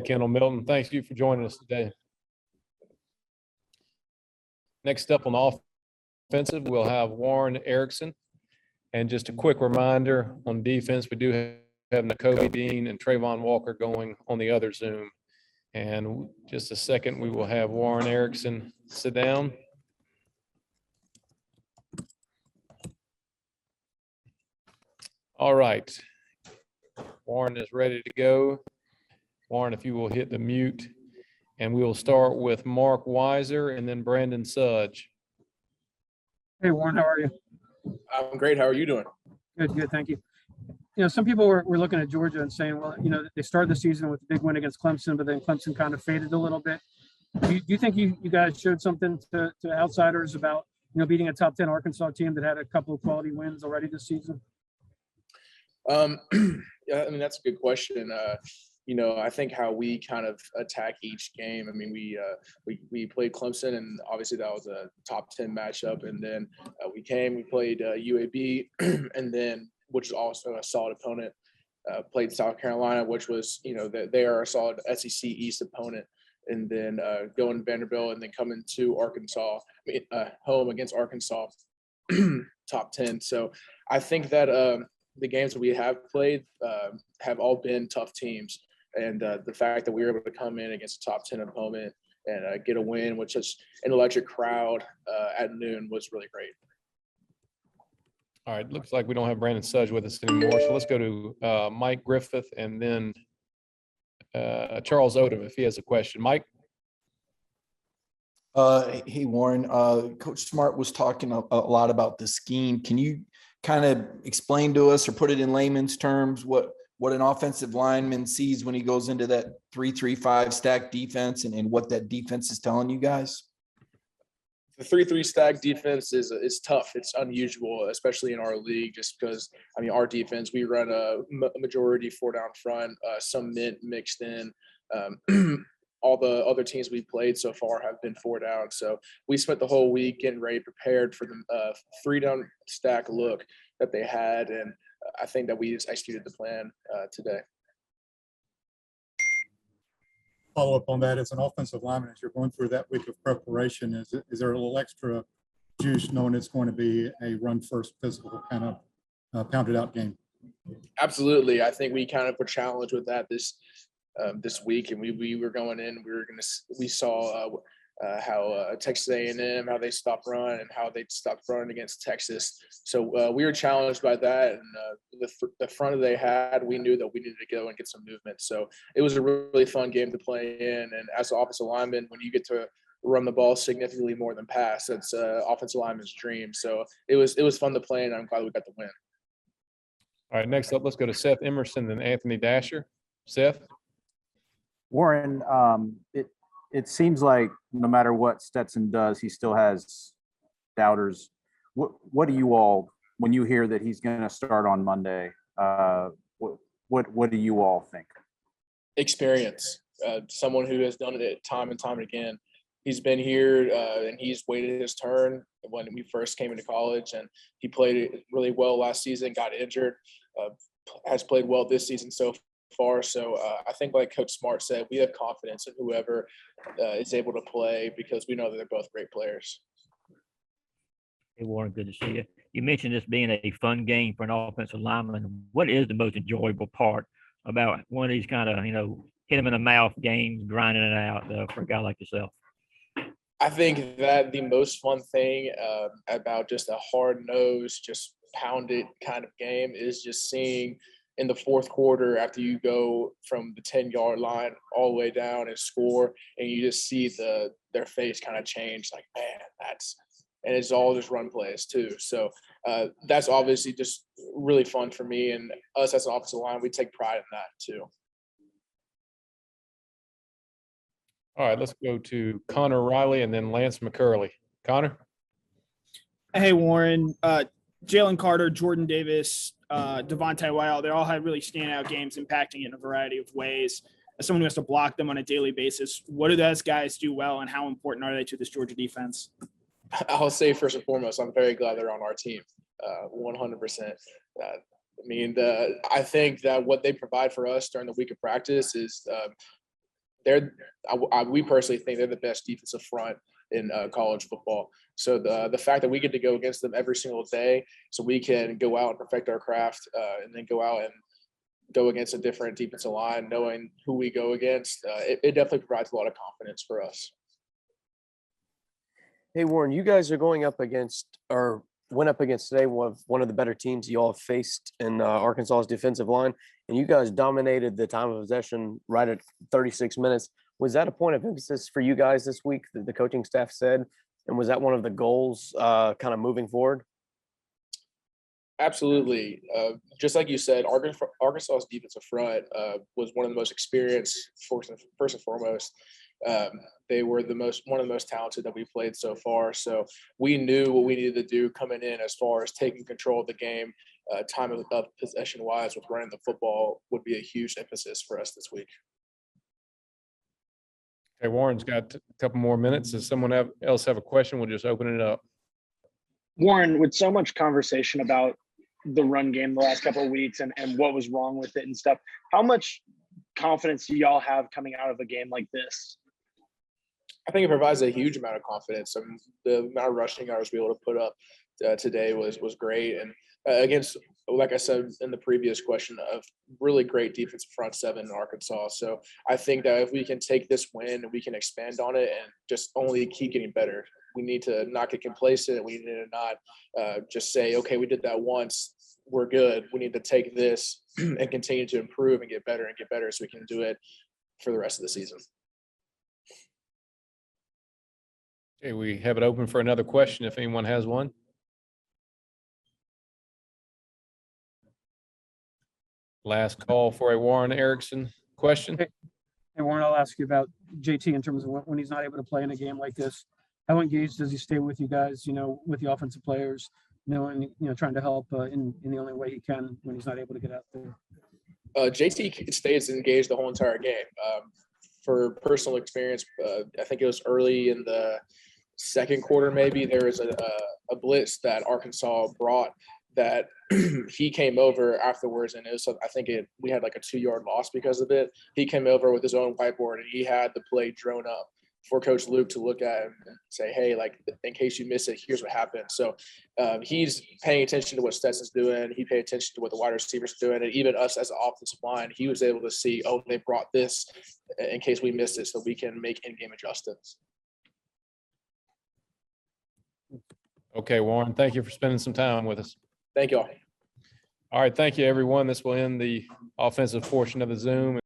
Kendall Milton. Thank you for joining us today. Next up on the offensive, we'll have Warren Ericson. And just a quick reminder on defense, we do have Nakobe Dean and Trayvon Walker going on the other Zoom. And just a second, we will have Warren Ericson sit down. All right. Warren is ready to go. Warren, if you will hit the mute. And we will start with Mark Weiser and then Brandon Sudge. Hey, Warren, how are you? I'm great. How are you doing? Good, thank you. You know, some people were looking at Georgia and saying, well, you know, they started the season with a big win against Clemson, but then Clemson kind of faded a little bit. Do you think you guys showed something to outsiders about, you know, beating a top 10 Arkansas team that had a couple of quality wins already this season? Yeah, I mean, that's a good question. You know, I think how we kind of attack each game. I mean, we played Clemson, and obviously that was a top 10 matchup. And then we played UAB, and then which is also a solid opponent. Played South Carolina, which was, you know, they are a solid SEC East opponent. And then going to Vanderbilt, and then coming to Arkansas, home against Arkansas, top 10. So I think that the games that we have played have all been tough teams. And the fact that we were able to come in against a top 10 opponent and get a win, which is an electric crowd at noon, was really great. All right, looks like we don't have Brandon Sudge with us anymore. So let's go to Mike Griffith and then Charles Odom if he has a question. Mike? Hey, Warren. Coach Smart was talking a lot about the scheme. Can you kind of explain to us or put it in layman's terms what an offensive lineman sees when he goes into that 3-3-5 stack defense and what that defense is telling you guys? The 3-3 stack defense is tough. It's unusual, especially in our league, just because, I mean, our defense, we run a majority 4 down front, some mint mixed in. All the other teams we've played so far have been 4 down. So we spent the whole week getting ready, prepared for the 3 down stack look that they had. And I think that we just executed the plan today. Follow up on that, as an offensive lineman, as you're going through that week of preparation, is there a little extra juice knowing it's going to be a run first physical kind of pounded out game? Absolutely. I think we kind of were challenged with that this week, and we were going in, we saw how Texas A&M, how they stopped run and how they stopped running against Texas. So we were challenged by that, and the front they had, we knew that we needed to go and get some movement. So it was a really fun game to play in. And as an offensive lineman, when you get to run the ball significantly more than pass, that's offensive lineman's dream. So it was fun to play, and I'm glad we got the win. All right, next up, let's go to Seth Emerson and Anthony Dasher. Seth? Warren, it seems like no matter what Stetson does, he still has doubters. What do you all, when you hear that he's going to start on Monday, what do you all think? Experience. Someone who has done it time and time again. He's been here and he's waited his turn when we first came into college, and he played really well last season, got injured, has played well this season so far. So I think, like Coach Smart said, we have confidence in whoever is able to play, because we know that they're both great players. Hey, Warren, good to see you. You mentioned this being a fun game for an offensive lineman. What is the most enjoyable part about one of these kind of, hit them in the mouth games, grinding it out for a guy like yourself? I think that the most fun thing about just a hard-nosed, just pounded kind of game is just seeing in the fourth quarter, after you go from the 10-yard line all the way down and score, and you just see their face kind of change, like, man, and it's all just run plays too. So that's obviously just really fun for me, and us as an offensive line, we take pride in that too. All right, let's go to Connor Riley and then Lance McCurley. Connor? Hey, Warren. Jalen Carter, Jordan Davis, Devontae Wyatt, they all had really standout games, impacting it in a variety of ways. As someone who has to block them on a daily basis, what do those guys do well, and how important are they to this Georgia defense? I'll say first and foremost, I'm very glad they're on our team, 100%. I think that what they provide for us during the week of practice is we personally think they're the best defensive front in college football. So the fact that we get to go against them every single day, so we can go out and perfect our craft, and then go out and go against a different defensive line, knowing who we go against, it definitely provides a lot of confidence for us. Hey, Warren, you guys are going up against, or went up against today, one of the better teams you all have faced in Arkansas's defensive line, and you guys dominated the time of possession right at 36 minutes. Was that a point of emphasis for you guys this week that the coaching staff said? And was that one of the goals kind of moving forward? Absolutely. Just like you said, Arkansas's defensive front was one of the most experienced, first and foremost. They were one of the most talented that we played so far. So we knew what we needed to do coming in as far as taking control of the game, time of possession wise with running the football would be a huge emphasis for us this week. Okay, Warren's got a couple more minutes. Does someone else have a question? We'll just open it up. Warren, with so much conversation about the run game the last couple of weeks and what was wrong with it and stuff, how much confidence do y'all have coming out of a game like this? I think it provides a huge amount of confidence. The amount of rushing yards we were able to put up today was great. And against, like I said in the previous question, of really great defensive front seven in Arkansas. So I think that if we can take this win, we can expand on it and just only keep getting better. We need to not get complacent. We need to not just say, okay, we did that once, we're good. We need to take this and continue to improve and get better so we can do it for the rest of the season. Okay, we have it open for another question if anyone has one. Last call for a Warren Ericson question. And Warren, I'll ask you about JT in terms of when he's not able to play in a game like this. How engaged does he stay with you guys, with the offensive players, and trying to help in the only way he can when he's not able to get out there? JT stays engaged the whole entire game. For personal experience, I think it was early in the second quarter, maybe there was a blitz that Arkansas brought that he came over afterwards, and it was, we had like a 2-yard loss because of it. He came over with his own whiteboard and he had the play drawn up for Coach Luke to look at and say, hey, like, in case you miss it, here's what happened. So he's paying attention to what Stetson's doing. He paid attention to what the wide receivers are doing. And even us as an offensive line, he was able to see, oh, they brought this in case we missed it so we can make in-game adjustments. Okay, Warren, thank you for spending some time with us. Thank you all. All right, thank you, everyone. This will end the offensive portion of the Zoom.